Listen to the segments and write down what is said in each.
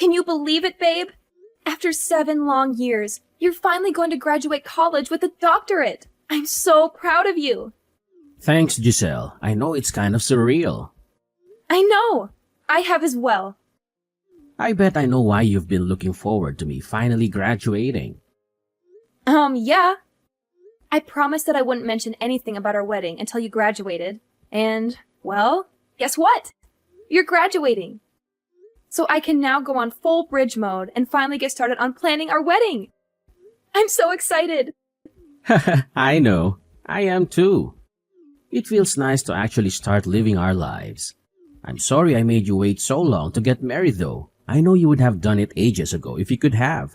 Can you believe it, babe? After 7 long years, you're finally going to graduate college with a doctorate. I'm so proud of you. Thanks, Giselle. I know it's kind of surreal. I know. I have as well. I bet I know why you've been looking forward to me finally graduating. Yeah. I promised that I wouldn't mention anything about our wedding until you graduated. And, well, guess what? You're graduating. So I can now go on full bridge mode and finally get started on planning our wedding. I'm so excited. I know. I am too. It feels nice to actually start living our lives. I'm sorry I made you wait so long to get married though. I know you would have done it ages ago if you could have.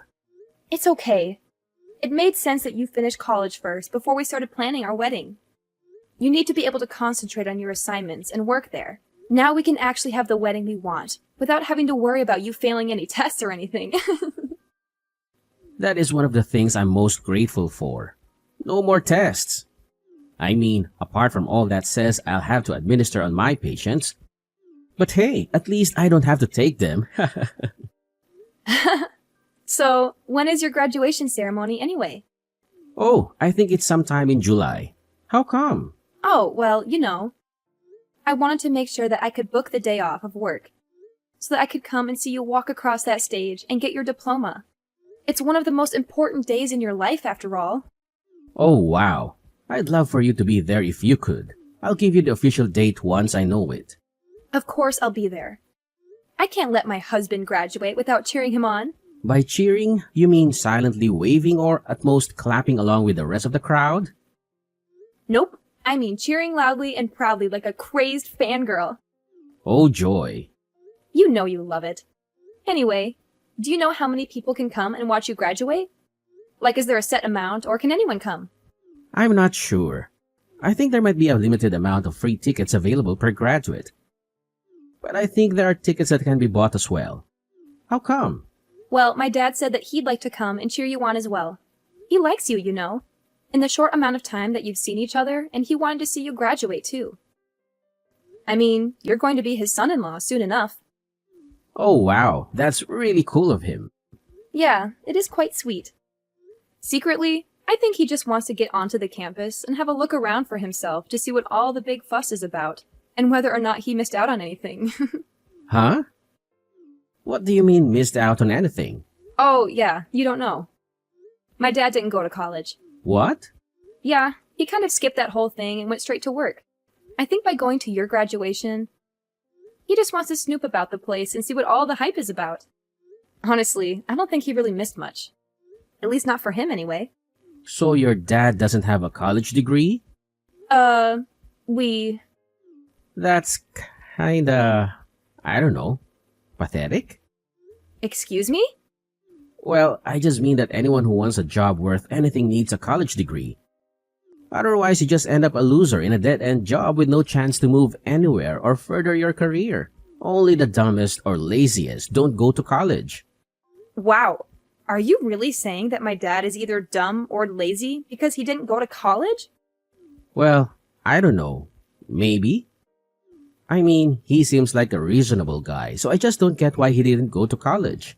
It's okay. It made sense that you finish college first before we started planning our wedding. You need to be able to concentrate on your assignments and work there. Now we can actually have the wedding we want, without having to worry about you failing any tests or anything. That is one of the things I'm most grateful for. No more tests. I mean, apart from all that says I'll have to administer on my patients. But hey, at least I don't have to take them. So, when is your graduation ceremony anyway? Oh, I think it's sometime in July. How come? Oh, well, I wanted to make sure that I could book the day off of work, so that I could come and see you walk across that stage and get your diploma. It's one of the most important days in your life, after all. Oh, wow. I'd love for you to be there if you could. I'll give you the official date once I know it. Of course I'll be there. I can't let my husband graduate without cheering him on. By cheering, you mean silently waving or at most clapping along with the rest of the crowd? Nope. I mean cheering loudly and proudly like a crazed fangirl. Oh, joy. You know you love it. Anyway, do you know how many people can come and watch you graduate? Like, is there a set amount, or can anyone come? I'm not sure. I think there might be a limited amount of free tickets available per graduate. But I think there are tickets that can be bought as well. How come? Well, my dad said that he'd like to come and cheer you on as well. He likes you, in the short amount of time that you've seen each other, and he wanted to see you graduate too. I mean, you're going to be his son-in-law soon enough. Oh, wow. That's really cool of him. Yeah, it is quite sweet. Secretly, I think he just wants to get onto the campus and have a look around for himself to see what all the big fuss is about, and whether or not he missed out on anything. Huh? What do you mean missed out on anything? Oh, yeah, you don't know. My dad didn't go to college. What? Yeah, he kind of skipped that whole thing and went straight to work. I think by going to your graduation, he just wants to snoop about the place and see what all the hype is about. Honestly, I don't think he really missed much. At least not for him, anyway. So your dad doesn't have a college degree? We... That's kinda... I don't know. Pathetic? Excuse me? Well, I just mean that anyone who wants a job worth anything needs a college degree. Otherwise, you just end up a loser in a dead-end job with no chance to move anywhere or further your career. Only the dumbest or laziest don't go to college. Wow. Are you really saying that my dad is either dumb or lazy because he didn't go to college? Well, I don't know. Maybe. I mean, he seems like a reasonable guy, so I just don't get why he didn't go to college.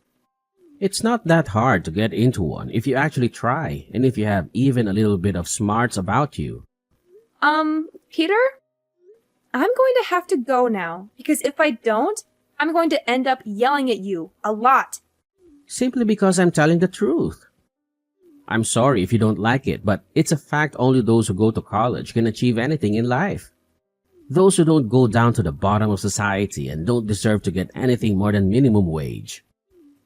It's not that hard to get into one if you actually try, and if you have even a little bit of smarts about you. Peter? I'm going to have to go now, because if I don't, I'm going to end up yelling at you a lot. Simply because I'm telling the truth. I'm sorry if you don't like it, but it's a fact only those who go to college can achieve anything in life. Those who don't go down to the bottom of society and don't deserve to get anything more than minimum wage.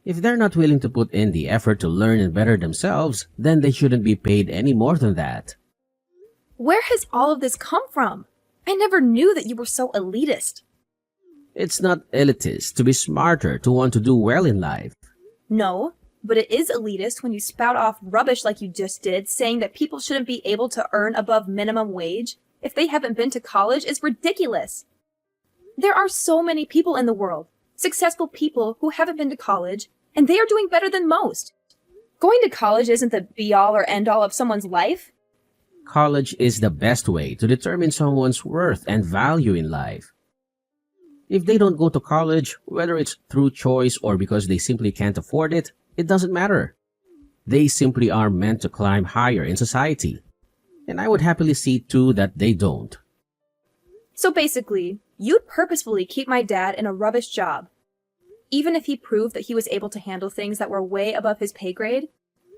If they're not willing to put in the effort to learn and better themselves, then they shouldn't be paid any more than that. Where has all of this come from? I never knew that you were so elitist. It's not elitist to be smarter to want to do well in life. No, but it is elitist when you spout off rubbish like you just did, saying that people shouldn't be able to earn above minimum wage if they haven't been to college is ridiculous. There are so many people in the world, successful people who haven't been to college, and they are doing better than most. Going to college isn't the be-all or end-all of someone's life. College is the best way to determine someone's worth and value in life. If they don't go to college, whether it's through choice or because they simply can't afford it, it doesn't matter. They simply are meant to climb higher in society. And I would happily see too that they don't. So basically, you'd purposefully keep my dad in a rubbish job, even if he proved that he was able to handle things that were way above his pay grade,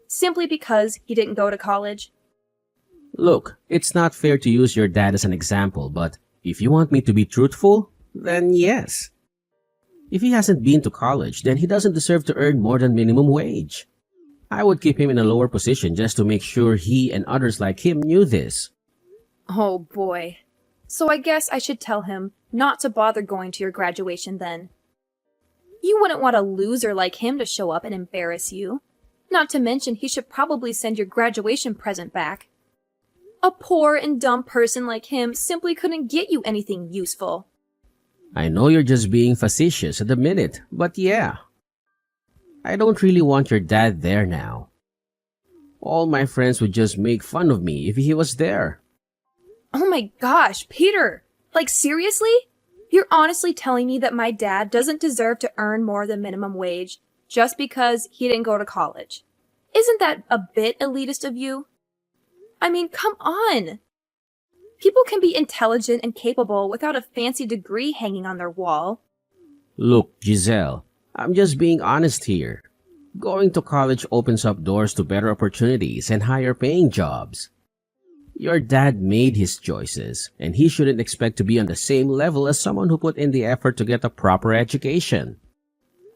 simply because he didn't go to college? Look, it's not fair to use your dad as an example, but if you want me to be truthful, then yes. If he hasn't been to college, then he doesn't deserve to earn more than minimum wage. I would keep him in a lower position just to make sure he and others like him knew this. Oh boy. So I guess I should tell him not to bother going to your graduation then. You wouldn't want a loser like him to show up and embarrass you. Not to mention he should probably send your graduation present back. A poor and dumb person like him simply couldn't get you anything useful. I know you're just being facetious at the minute, but yeah. I don't really want your dad there now. All my friends would just make fun of me if he was there. Oh my gosh, Peter! Like seriously? You're honestly telling me that my dad doesn't deserve to earn more than minimum wage just because he didn't go to college? Isn't that a bit elitist of you? I mean, come on! People can be intelligent and capable without a fancy degree hanging on their wall. Look, Giselle, I'm just being honest here. Going to college opens up doors to better opportunities and higher paying jobs. Your dad made his choices, and he shouldn't expect to be on the same level as someone who put in the effort to get a proper education.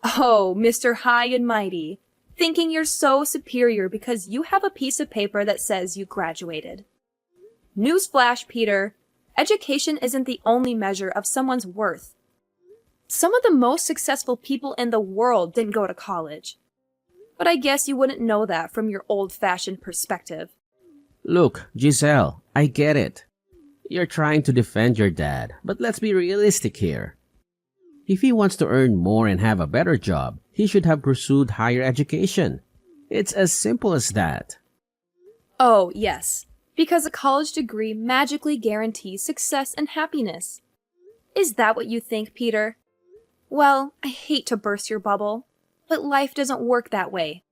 Oh, Mr. High and Mighty, thinking you're so superior because you have a piece of paper that says you graduated. Newsflash, Peter, education isn't the only measure of someone's worth. Some of the most successful people in the world didn't go to college. But I guess you wouldn't know that from your old-fashioned perspective. Look, Giselle, I get it. You're trying to defend your dad, but let's be realistic here. If he wants to earn more and have a better job, he should have pursued higher education. It's as simple as that. Oh, yes, because a college degree magically guarantees success and happiness. Is that what you think, Peter? Well, I hate to burst your bubble, but life doesn't work that way.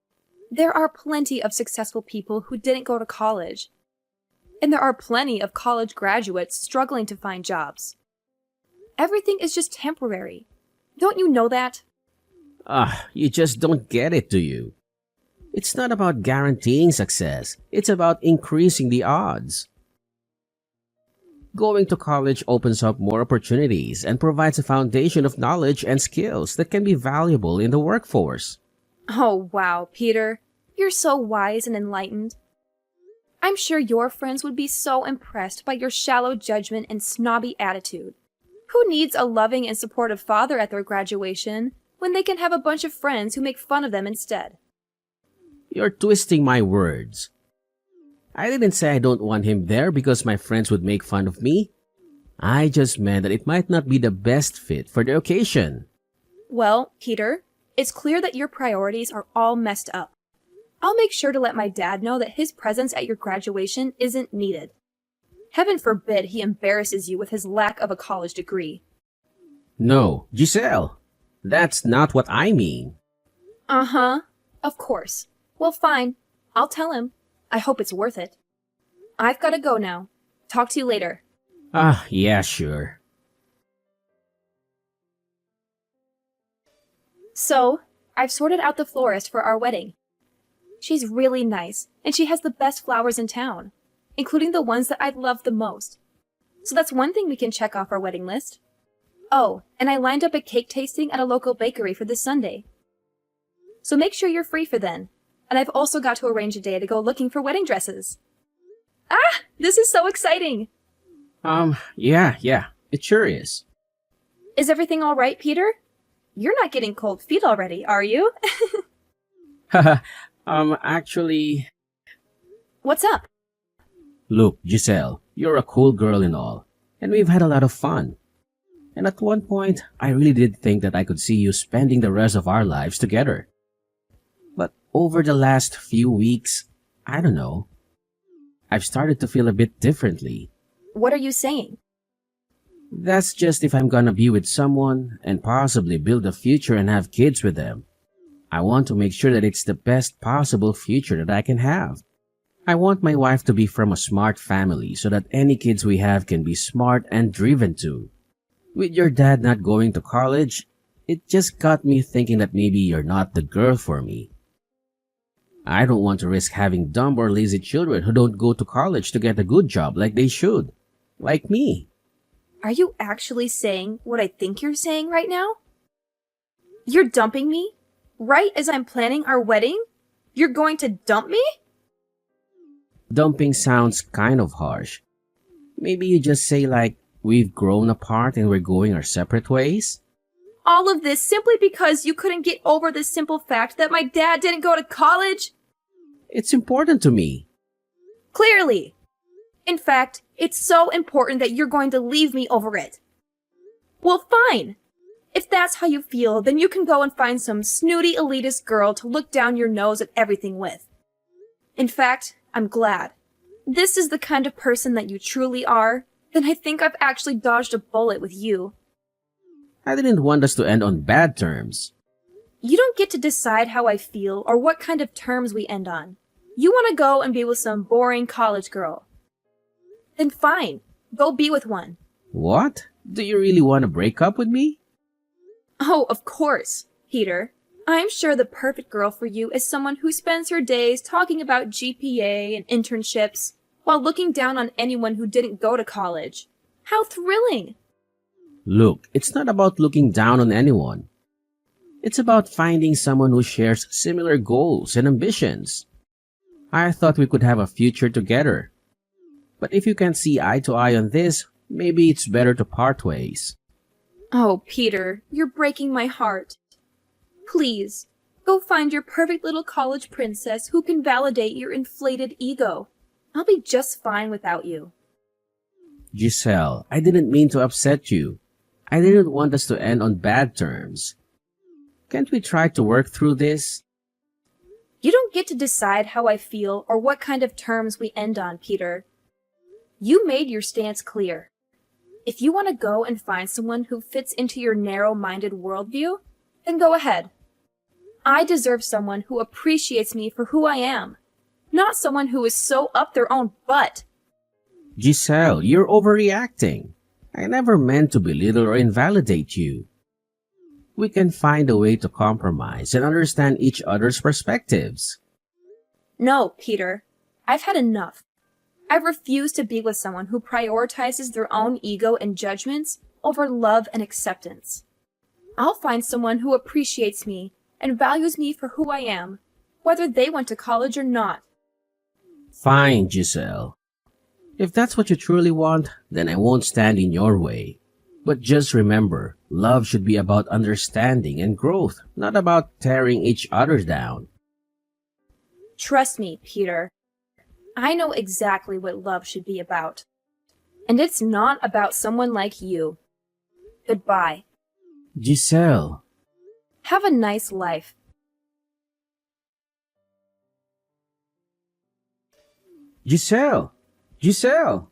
There are plenty of successful people who didn't go to college. And there are plenty of college graduates struggling to find jobs. Everything is just temporary. Don't you know that? You just don't get it, do you? It's not about guaranteeing success. It's about increasing the odds. Going to college opens up more opportunities and provides a foundation of knowledge and skills that can be valuable in the workforce. Oh, wow, Peter. You're so wise and enlightened. I'm sure your friends would be so impressed by your shallow judgment and snobby attitude. Who needs a loving and supportive father at their graduation when they can have a bunch of friends who make fun of them instead? You're twisting my words. I didn't say I don't want him there because my friends would make fun of me. I just meant that it might not be the best fit for the occasion. Well, Peter, it's clear that your priorities are all messed up. I'll make sure to let my dad know that his presence at your graduation isn't needed. Heaven forbid he embarrasses you with his lack of a college degree. No, Giselle, that's not what I mean. Uh-huh, of course. Well, fine. I'll tell him. I hope it's worth it. I've got to go now. Talk to you later. Yeah, sure. So, I've sorted out the florist for our wedding. She's really nice, and she has the best flowers in town, including the ones that I love the most. So that's one thing we can check off our wedding list. Oh, and I lined up a cake tasting at a local bakery for this Sunday. So make sure you're free for then. And I've also got to arrange a day to go looking for wedding dresses. Ah, this is so exciting! Yeah, it sure is. Is everything all right, Peter? You're not getting cold feet already, are you? Actually... What's up? Look, Giselle, you're a cool girl and all, and we've had a lot of fun. And at one point, I really did think that I could see you spending the rest of our lives together. But over the last few weeks, I don't know, I've started to feel a bit differently. What are you saying? That's just if I'm gonna be with someone and possibly build a future and have kids with them. I want to make sure that it's the best possible future that I can have. I want my wife to be from a smart family so that any kids we have can be smart and driven too. With your dad not going to college, it just got me thinking that maybe you're not the girl for me. I don't want to risk having dumb or lazy children who don't go to college to get a good job like they should. Like me. Are you actually saying what I think you're saying right now? You're dumping me? Right as I'm planning our wedding? You're going to dump me? Dumping sounds kind of harsh. Maybe you just say like, we've grown apart and we're going our separate ways? All of this simply because you couldn't get over the simple fact that my dad didn't go to college? It's important to me. Clearly. In fact, it's so important that you're going to leave me over it. Well, fine. If that's how you feel, then you can go and find some snooty elitist girl to look down your nose at everything with. In fact, I'm glad. This is the kind of person that you truly are, then I think I've actually dodged a bullet with you. I didn't want us to end on bad terms. You don't get to decide how I feel or what kind of terms we end on. You want to go and be with some boring college girl. Then fine, go be with one. What? Do you really want to break up with me? Oh, of course, Peter. I'm sure the perfect girl for you is someone who spends her days talking about GPA and internships while looking down on anyone who didn't go to college. How thrilling! Look, it's not about looking down on anyone. It's about finding someone who shares similar goals and ambitions. I thought we could have a future together. But if you can't see eye to eye on this, maybe it's better to part ways. Oh, Peter, you're breaking my heart. Please, go find your perfect little college princess who can validate your inflated ego. I'll be just fine without you. Giselle, I didn't mean to upset you. I didn't want us to end on bad terms. Can't we try to work through this? You don't get to decide how I feel or what kind of terms we end on, Peter. You made your stance clear. If you want to go and find someone who fits into your narrow-minded worldview, then go ahead. I deserve someone who appreciates me for who I am, not someone who is so up their own butt. Giselle, you're overreacting. I never meant to belittle or invalidate you. We can find a way to compromise and understand each other's perspectives. No, Peter. I've had enough. I refuse to be with someone who prioritizes their own ego and judgments over love and acceptance. I'll find someone who appreciates me and values me for who I am, whether they went to college or not. Fine, Giselle. If that's what you truly want, then I won't stand in your way. But just remember, love should be about understanding and growth, not about tearing each other down. Trust me, Peter. I know exactly what love should be about. And it's not about someone like you. Goodbye. Giselle. Have a nice life. Giselle! Giselle!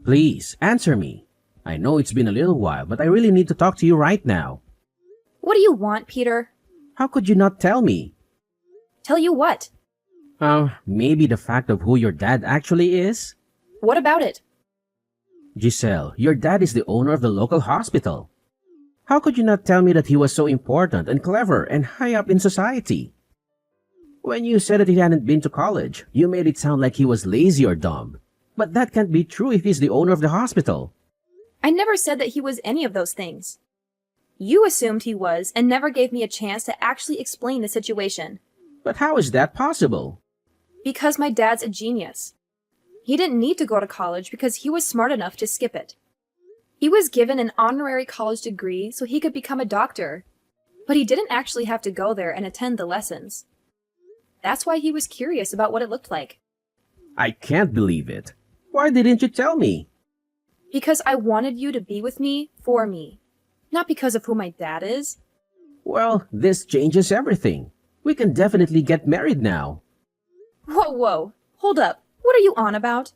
Please, answer me. I know it's been a little while, but I really need to talk to you right now. What do you want, Peter? How could you not tell me? Tell you what? Maybe the fact of who your dad actually is? What about it? Giselle, your dad is the owner of the local hospital. How could you not tell me that he was so important and clever and high up in society? When you said that he hadn't been to college, you made it sound like he was lazy or dumb. But that can't be true if he's the owner of the hospital. I never said that he was any of those things. You assumed he was and never gave me a chance to actually explain the situation. But how is that possible? Because my dad's a genius. He didn't need to go to college because he was smart enough to skip it. He was given an honorary college degree so he could become a doctor, but he didn't actually have to go there and attend the lessons. That's why he was curious about what it looked like. I can't believe it. Why didn't you tell me? Because I wanted you to be with me for me, not because of who my dad is. Well, this changes everything. We can definitely get married now. Whoa, hold up. What are you on about?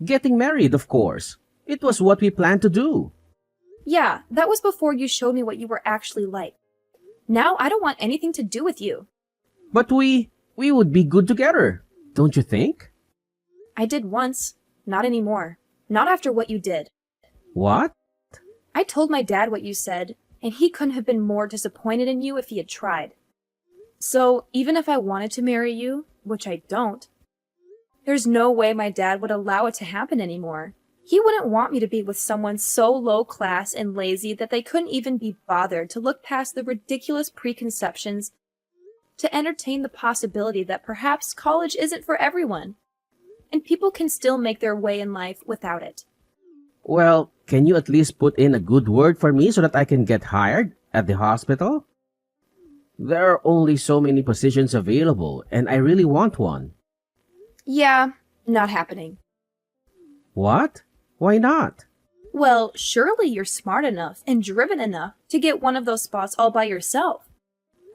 Getting married, of course. It was what we planned to do. Yeah, that was before you showed me what you were actually like. Now I don't want anything to do with you. But we would be good together, don't you think? I did once. Not anymore. Not after what you did. What? I told my dad what you said, and he couldn't have been more disappointed in you if he had tried. So, even if I wanted to marry you, which I don't, there's no way my dad would allow it to happen anymore. He wouldn't want me to be with someone so low class and lazy that they couldn't even be bothered to look past the ridiculous preconceptions to entertain the possibility that perhaps college isn't for everyone, and people can still make their way in life without it. Well, can you at least put in a good word for me so that I can get hired at the hospital? There are only so many positions available, and I really want one. Yeah, not happening. What? Why not? Well, surely you're smart enough and driven enough to get one of those spots all by yourself.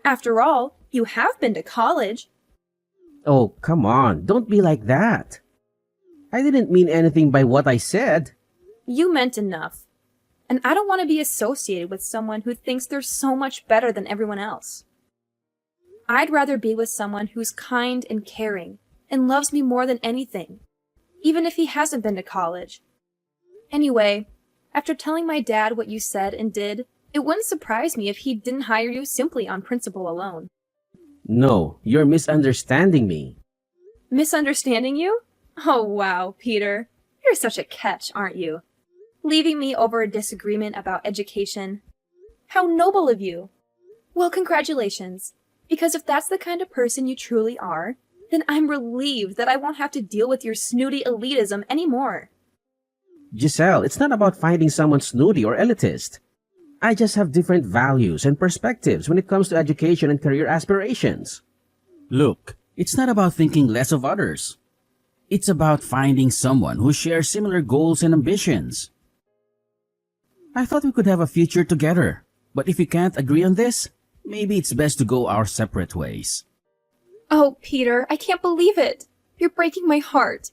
After all, you have been to college. Oh, come on, don't be like that. I didn't mean anything by what I said. You meant enough. And I don't want to be associated with someone who thinks they're so much better than everyone else. I'd rather be with someone who's kind and caring and loves me more than anything, even if he hasn't been to college. Anyway, after telling my dad what you said and did, it wouldn't surprise me if he didn't hire you simply on principle alone. No, you're misunderstanding me. Misunderstanding you? Oh, wow, Peter. You're such a catch, aren't you? Leaving me over a disagreement about education. How noble of you. Well, congratulations. Because if that's the kind of person you truly are, then I'm relieved that I won't have to deal with your snooty elitism anymore. Giselle, it's not about finding someone snooty or elitist. I just have different values and perspectives when it comes to education and career aspirations. Look, it's not about thinking less of others. It's about finding someone who shares similar goals and ambitions. I thought we could have a future together, but if we can't agree on this, maybe it's best to go our separate ways. Oh, Peter, I can't believe it. You're breaking my heart.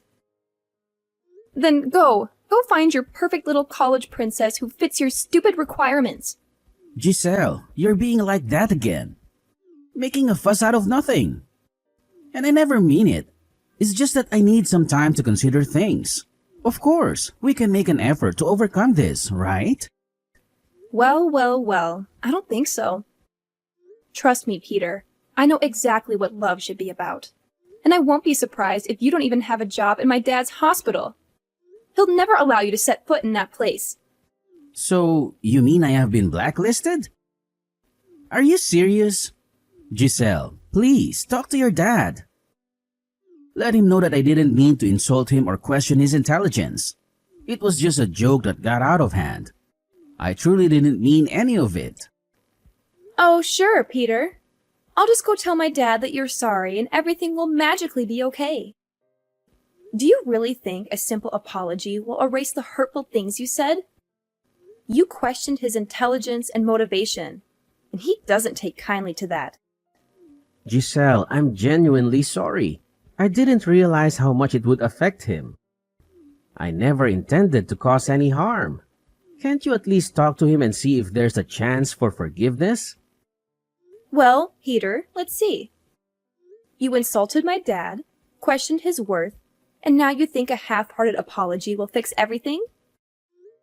Then go find your perfect little college princess who fits your stupid requirements. Giselle, you're being like that again. Making a fuss out of nothing. And I never mean it. It's just that I need some time to consider things. Of course, we can make an effort to overcome this, right? Well, I don't think so. Trust me, Peter. I know exactly what love should be about. And I won't be surprised if you don't even have a job in my dad's hospital. He'll never allow you to set foot in that place. So, you mean I have been blacklisted? Are you serious? Giselle, please, talk to your dad. Let him know that I didn't mean to insult him or question his intelligence. It was just a joke that got out of hand. I truly didn't mean any of it. Oh, sure, Peter. I'll just go tell my dad that you're sorry and everything will magically be okay. Do you really think a simple apology will erase the hurtful things you said? You questioned his intelligence and motivation, and he doesn't take kindly to that. Giselle, I'm genuinely sorry. I didn't realize how much it would affect him. I never intended to cause any harm. Can't you at least talk to him and see if there's a chance for forgiveness? Well, Peter, let's see. You insulted my dad, questioned his worth, and now you think a half-hearted apology will fix everything?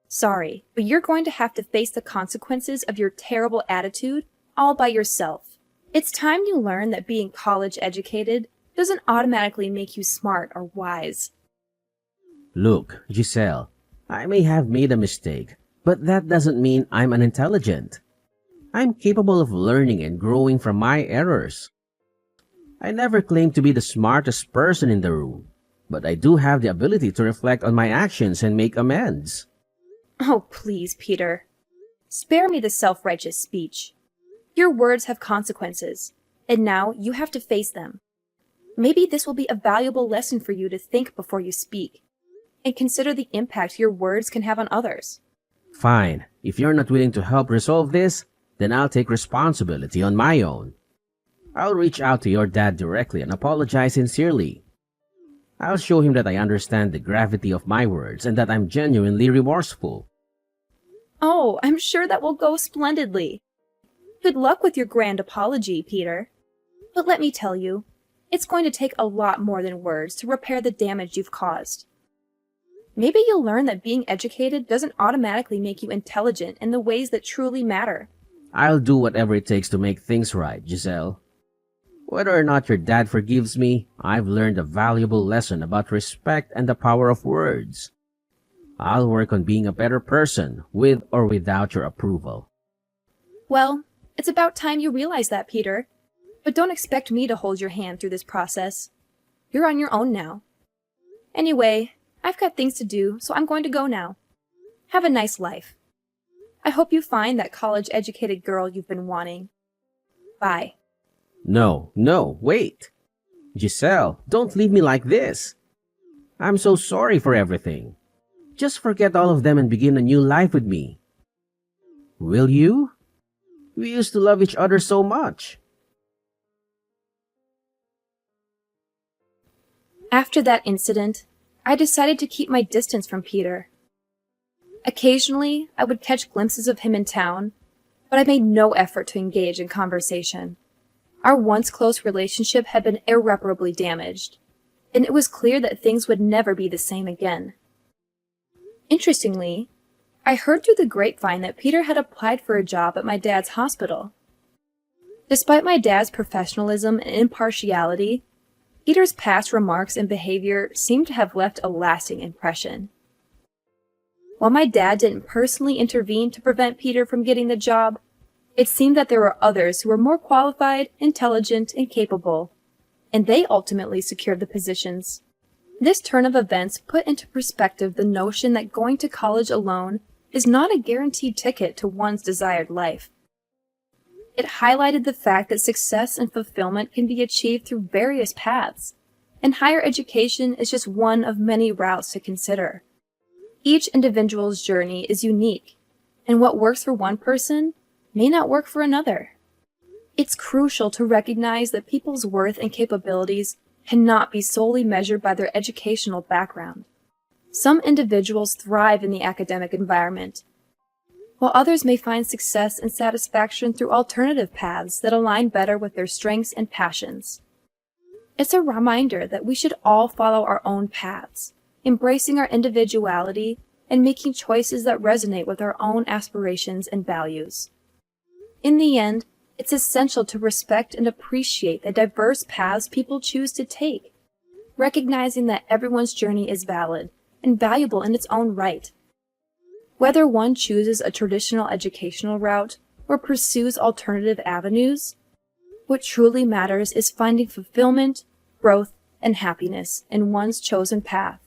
Sorry, but you're going to have to face the consequences of your terrible attitude all by yourself. It's time you learn that being college educated doesn't automatically make you smart or wise. Look, Giselle, I may have made a mistake, but that doesn't mean I'm unintelligent. I'm capable of learning and growing from my errors. I never claimed to be the smartest person in the room, but I do have the ability to reflect on my actions and make amends. Oh, please, Peter. Spare me the self-righteous speech. Your words have consequences, and now you have to face them. Maybe this will be a valuable lesson for you to think before you speak, and consider the impact your words can have on others. Fine. If you're not willing to help resolve this, then I'll take responsibility on my own. I'll reach out to your dad directly and apologize sincerely. I'll show him that I understand the gravity of my words and that I'm genuinely remorseful. Oh, I'm sure that will go splendidly. Good luck with your grand apology, Peter. But let me tell you, it's going to take a lot more than words to repair the damage you've caused. Maybe you'll learn that being educated doesn't automatically make you intelligent in the ways that truly matter. I'll do whatever it takes to make things right, Giselle. Whether or not your dad forgives me, I've learned a valuable lesson about respect and the power of words. I'll work on being a better person, with or without your approval. Well, it's about time you realize that, Peter. But don't expect me to hold your hand through this process. You're on your own now. Anyway, I've got things to do, so I'm going to go now. Have a nice life. I hope you find that college-educated girl you've been wanting. Bye. No, wait. Giselle, don't leave me like this. I'm so sorry for everything. Just forget all of them and begin a new life with me. Will you? We used to love each other so much. After that incident, I decided to keep my distance from Peter. Occasionally, I would catch glimpses of him in town, but I made no effort to engage in conversation. Our once close relationship had been irreparably damaged, and it was clear that things would never be the same again. Interestingly, I heard through the grapevine that Peter had applied for a job at my dad's hospital. Despite my dad's professionalism and impartiality, Peter's past remarks and behavior seemed to have left a lasting impression. While my dad didn't personally intervene to prevent Peter from getting the job, it seemed that there were others who were more qualified, intelligent, and capable, and they ultimately secured the positions. This turn of events put into perspective the notion that going to college alone is not a guaranteed ticket to one's desired life. It highlighted the fact that success and fulfillment can be achieved through various paths, and higher education is just one of many routes to consider. Each individual's journey is unique, and what works for one person may not work for another. It's crucial to recognize that people's worth and capabilities cannot be solely measured by their educational background. Some individuals thrive in the academic environment, while others may find success and satisfaction through alternative paths that align better with their strengths and passions. It's a reminder that we should all follow our own paths, embracing our individuality and making choices that resonate with our own aspirations and values. In the end, it's essential to respect and appreciate the diverse paths people choose to take, recognizing that everyone's journey is valid and valuable in its own right. Whether one chooses a traditional educational route or pursues alternative avenues, what truly matters is finding fulfillment, growth, and happiness in one's chosen path.